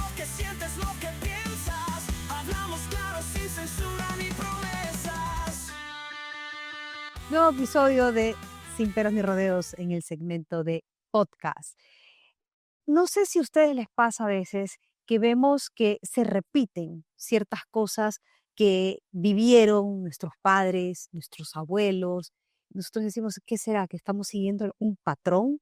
lo que sientes, lo que piensas. Hablamos claro, sin censura ni promesas. Nuevo episodio de Sin peros ni rodeos en el segmento de podcast. No sé si a ustedes les pasa a veces que vemos que se repiten ciertas cosas que vivieron nuestros padres, nuestros abuelos. Nosotros decimos, ¿qué será? ¿Que estamos siguiendo un patrón?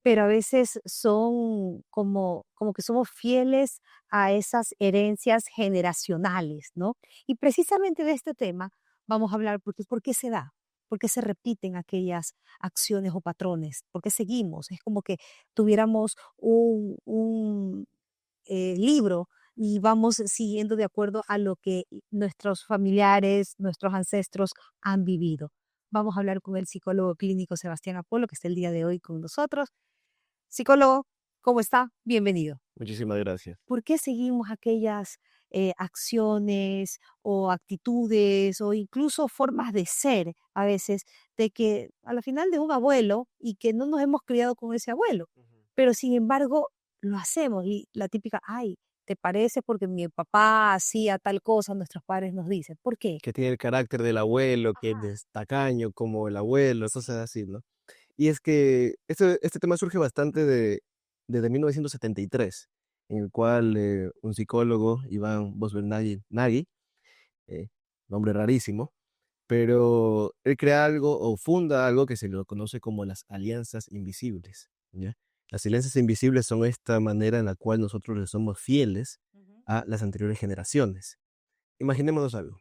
Pero a veces son como que somos fieles a esas herencias generacionales, ¿no? Y precisamente de este tema vamos a hablar porque ¿por qué se da? ¿Por qué se repiten aquellas acciones o patrones? ¿Por qué seguimos? Es como que tuviéramos un libro y vamos siguiendo de acuerdo a lo que nuestros familiares, nuestros ancestros han vivido. Vamos a hablar con el psicólogo clínico Sebastián Apolo, que está el día de hoy con nosotros. Psicólogo, ¿cómo está? Bienvenido. Muchísimas gracias. ¿Por qué seguimos aquellas acciones o actitudes o incluso formas de ser a veces de que a la final de un abuelo y que no nos hemos criado con ese abuelo, pero sin embargo lo hacemos y la típica, ay, ¿te parece porque mi papá hacía tal cosa? Nuestros padres nos dicen, ¿por qué? Que tiene el carácter del abuelo, que Ajá, es tacaño como el abuelo, cosas sí. así, ¿no? Y es que este tema surge bastante desde 1973, en el cual un psicólogo, Iván Nagy, eh, nombre rarísimo, pero él crea algo o funda algo que se lo conoce como las alianzas invisibles, ¿ya? Las alianzas invisibles son esta manera en la cual nosotros le somos fieles Ujú. a las anteriores generaciones. Imaginémonos algo.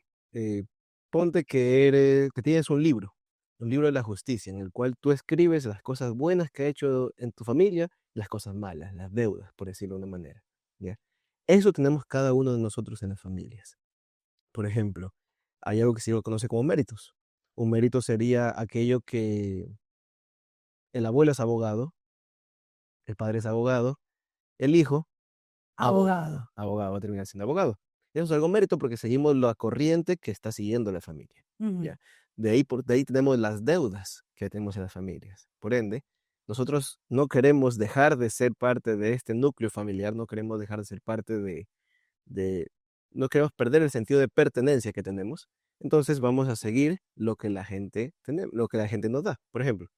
Ponte que tienes un libro de la justicia, en el cual tú escribes las cosas buenas que ha hecho en tu familia, las cosas malas, las deudas, por decirlo de una manera, ¿ya? Eso tenemos cada uno de nosotros en las familias. Por ejemplo, hay algo que se lo conoce como méritos. Un mérito sería aquello que el abuelo es abogado, el padre es abogado, el hijo, Abogado. abogado va a terminar siendo abogado. Eso es algo mérito porque seguimos la corriente que está siguiendo la familia. Ujú. ¿Ya? De ahí tenemos las deudas que tenemos en las familias. Por ende, nosotros no queremos dejar de ser parte de este núcleo familiar, no queremos dejar de ser parte de no queremos perder el sentido de pertenencia que tenemos. Entonces vamos a seguir lo que la gente nos da. Por ejemplo,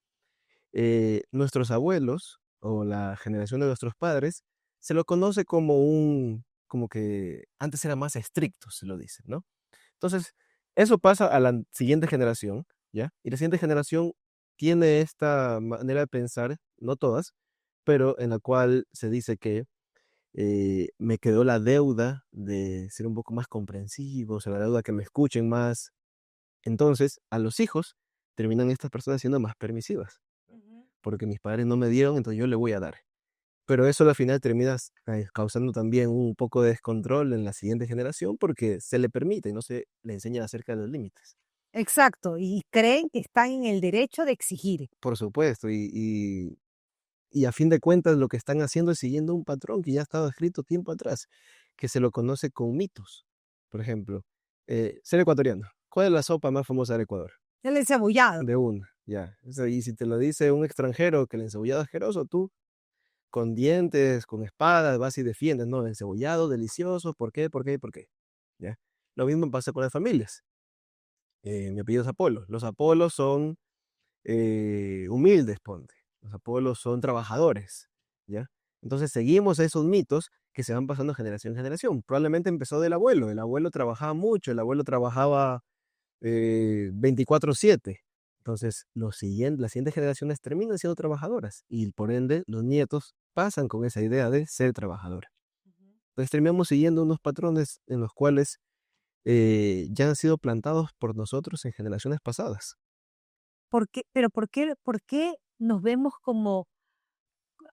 nuestros abuelos o la generación de nuestros padres se lo conoce como que antes era más estricto, se lo dicen, ¿no? Entonces, eso pasa a la siguiente generación, ¿ya? Y la siguiente generación tiene esta manera de pensar, no todas, pero en la cual se dice que me quedó la deuda de ser un poco más comprensivos, la deuda que me escuchen más. Entonces, a los hijos terminan estas personas siendo más permisivas Ujú. porque mis padres no me dieron, entonces yo le voy a dar. Pero eso al final termina causando también un poco de descontrol en la siguiente generación porque se le permite y no se le enseña acerca de los límites. Exacto, y creen que están en el derecho de exigir. Por supuesto, y a fin de cuentas lo que están haciendo es siguiendo un patrón que ya estaba escrito tiempo atrás, que se lo conoce con mitos. Por ejemplo, ser ecuatoriano. ¿Cuál es la sopa más famosa del Ecuador? El encebollado. De una, ya. Y si te lo dice un extranjero que el encebollado es asqueroso, tú con dientes, con espadas, vas y defiendes, ¿no? Encebollado, delicioso, ¿por qué? ¿Por qué? ¿Por qué? ¿Ya? Lo mismo pasa con las familias. Mi apellido es Apolo. Los Apolos son humildes, ponte. Los Apolos son trabajadores, ¿ya? Entonces seguimos esos mitos que se van pasando generación en generación. Probablemente empezó del abuelo. El abuelo trabajaba mucho, el abuelo trabajaba 24/7. Entonces, las siguientes generaciones terminan siendo trabajadoras y por ende los nietos pasan con esa idea de ser trabajadora. Ujú. Entonces terminamos siguiendo unos patrones en los cuales ya han sido plantados por nosotros en generaciones pasadas. ¿Por qué nos vemos como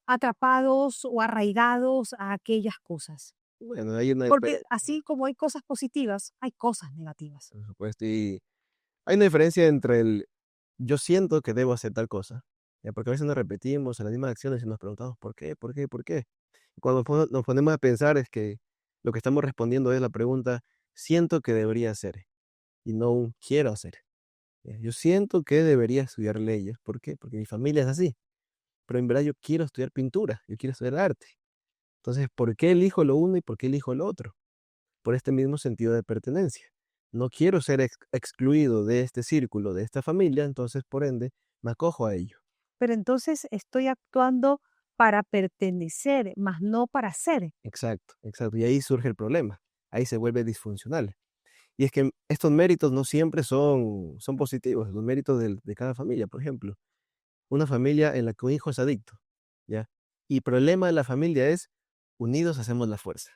atrapados o arraigados a aquellas cosas? Bueno, hay una, Porque así como hay cosas positivas, hay cosas negativas. por supuesto, y hay una diferencia entre el yo siento que debo hacer tal cosa, ¿ya? Porque a veces nos repetimos en las mismas acciones y nos preguntamos ¿por qué? ¿Por qué? ¿Por qué? Cuando nos ponemos a pensar es que lo que estamos respondiendo es la pregunta, siento que debería hacer y no un quiero hacer. Yo siento que debería estudiar leyes. ¿Por qué? Porque mi familia es así. Pero en verdad yo quiero estudiar pintura, yo quiero estudiar arte. Entonces, ¿por qué elijo lo uno y por qué elijo lo otro? Por este mismo sentido de pertenencia. No quiero ser excluido de este círculo, de esta familia, entonces, por ende, me acojo a ello. Pero entonces estoy actuando para pertenecer, más no para ser. Exacto, exacto. Y ahí surge el problema. Ahí se vuelve disfuncional. Y es que estos méritos no siempre son positivos, los méritos de cada familia. Por ejemplo, una familia en la que un hijo es adicto, ¿ya? Y el problema de la familia es, unidos hacemos la fuerza,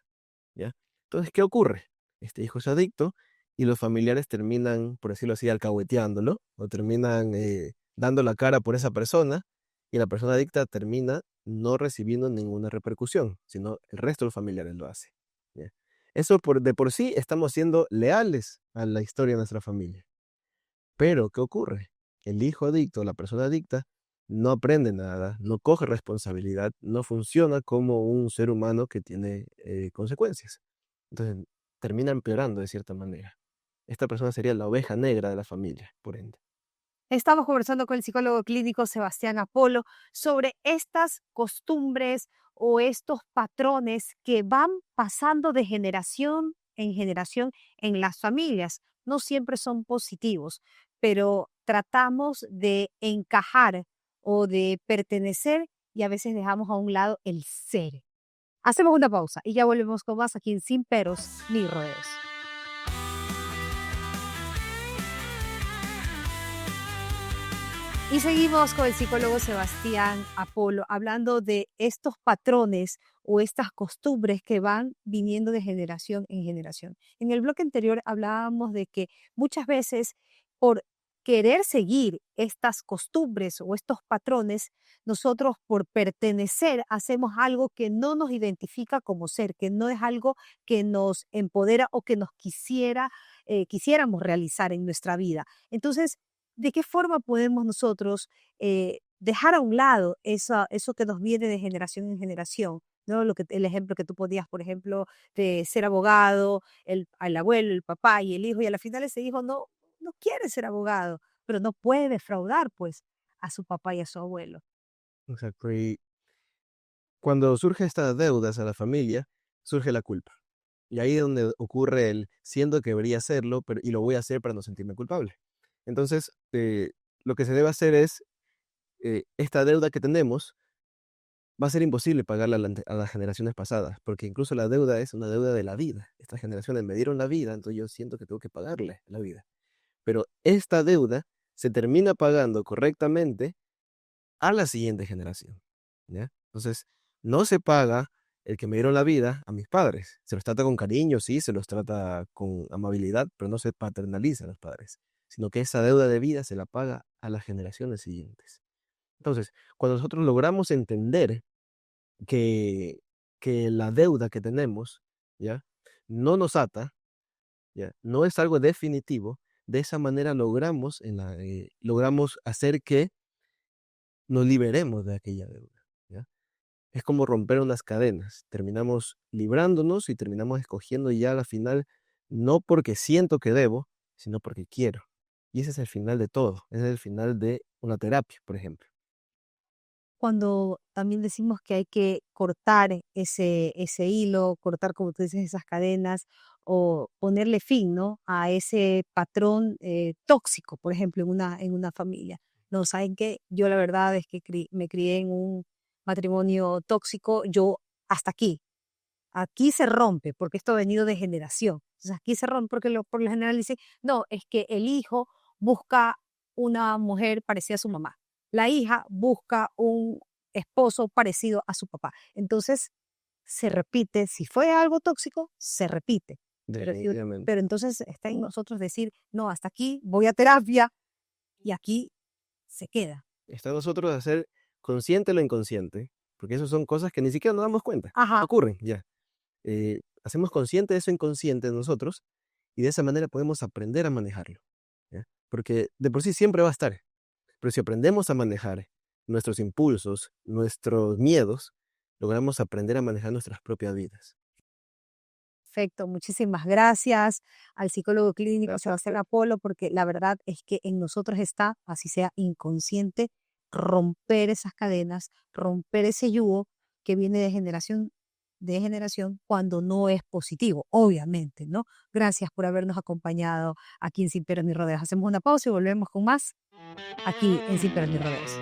¿ya? Entonces, ¿qué ocurre? Este hijo es adicto y los familiares terminan, por decirlo así, alcahueteándolo, o terminan dando la cara por esa persona, y la persona adicta termina no recibiendo ninguna repercusión, sino el resto de los familiares lo hace, ¿ya? Eso de por sí estamos siendo leales a la historia de nuestra familia. Pero, ¿qué ocurre? El hijo adicto, la persona adicta, no aprende nada, no coge responsabilidad, no funciona como un ser humano que tiene consecuencias. Entonces, termina empeorando de cierta manera. Esta persona sería la oveja negra de la familia, por ende. Estamos conversando con el psicólogo clínico Sebastián Apolo sobre estas costumbres o estos patrones que van pasando de generación en generación en las familias. No siempre son positivos, pero tratamos de encajar o de pertenecer y a veces dejamos a un lado el ser. Hacemos una pausa y ya volvemos con más aquí en Sin Peros ni Rodeos. Y seguimos con el psicólogo Sebastián Apolo hablando de estos patrones o estas costumbres que van viniendo de generación en generación. En el bloque anterior hablábamos de que muchas veces por querer seguir estas costumbres o estos patrones, nosotros por pertenecer hacemos algo que no nos identifica como ser, que no es algo que nos empodera o que nos quisiéramos realizar en nuestra vida. Entonces, ¿de qué forma podemos nosotros dejar a un lado eso que nos viene de generación en generación? ¿No? El ejemplo que tú ponías, por ejemplo, de ser abogado, el abuelo, el papá y el hijo, y a la final ese hijo no quiere ser abogado, pero no puede defraudar pues a su papá y a su abuelo. Exacto. Y cuando surge estas deudas a la familia, surge la culpa. Y ahí es donde ocurre el siendo que debería hacerlo, pero, y lo voy a hacer para no sentirme culpable. Entonces, lo que se debe hacer es, esta deuda que tenemos, va a ser imposible pagarla a las generaciones pasadas, porque incluso la deuda es una deuda de la vida. Estas generaciones me dieron la vida, entonces yo siento que tengo que pagarle la vida. Pero esta deuda se termina pagando correctamente a la siguiente generación, ¿ya? Entonces, no se paga el que me dieron la vida a mis padres. Se los trata con cariño, sí, se los trata con amabilidad, pero no se paternaliza a los padres, sino que esa deuda de vida se la paga a las generaciones siguientes. Entonces, cuando nosotros logramos entender que, que la deuda que tenemos, ¿ya? No nos ata, ¿ya? No es algo definitivo, de esa manera logramos hacer que nos liberemos de aquella deuda, ¿ya? Es como romper unas cadenas. Terminamos librándonos y terminamos escogiendo ya a la final, no porque siento que debo, sino porque quiero. Y ese es el final de todo. Ese es el final de una terapia, por ejemplo. Cuando también decimos que hay que cortar ese hilo, cortar, como tú dices, esas cadenas o ponerle fin, ¿no? A ese patrón tóxico, por ejemplo, en una familia. No, ¿saben qué? Yo la verdad es que me crié en un matrimonio tóxico, yo hasta aquí se rompe, porque esto ha venido de generación. Entonces aquí se rompe porque por lo general dicen, no, es que el hijo busca una mujer parecida a su mamá. La hija busca un esposo parecido a su papá. Entonces se repite, si fue algo tóxico, se repite. Definitivamente. Pero entonces está en nosotros decir, no, hasta aquí voy a terapia y aquí se queda. Está en nosotros hacer consciente lo inconsciente, porque eso son cosas que ni siquiera nos damos cuenta. Ajá. Ocurren, ya. Hacemos consciente eso inconsciente de nosotros y de esa manera podemos aprender a manejarlo, ¿ya? Porque de por sí siempre va a estar, pero si aprendemos a manejar nuestros impulsos, nuestros miedos, logramos aprender a manejar nuestras propias vidas. Perfecto, muchísimas gracias al psicólogo clínico Gracias. Sebastián Apolo, porque la verdad es que en nosotros está, así sea inconsciente, romper esas cadenas, romper ese yugo que viene de generación de generación cuando no es positivo, obviamente, ¿no? Gracias por habernos acompañado aquí en Sin Peros ni Rodeos. Hacemos una pausa y volvemos con más aquí en Sin Peros ni Rodeos.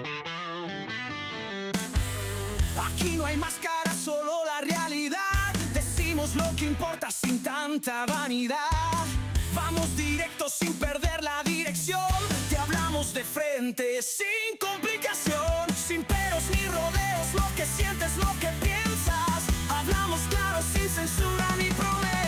Aquí no hay máscara, solo la realidad. Decimos lo que importa sin tanta vanidad. Vamos directo sin perder la dirección. Te hablamos de frente sin complicación. Sin peros ni rodeos, lo que sientes, lo que piensas. Hablamos claro sin censura ni problemas.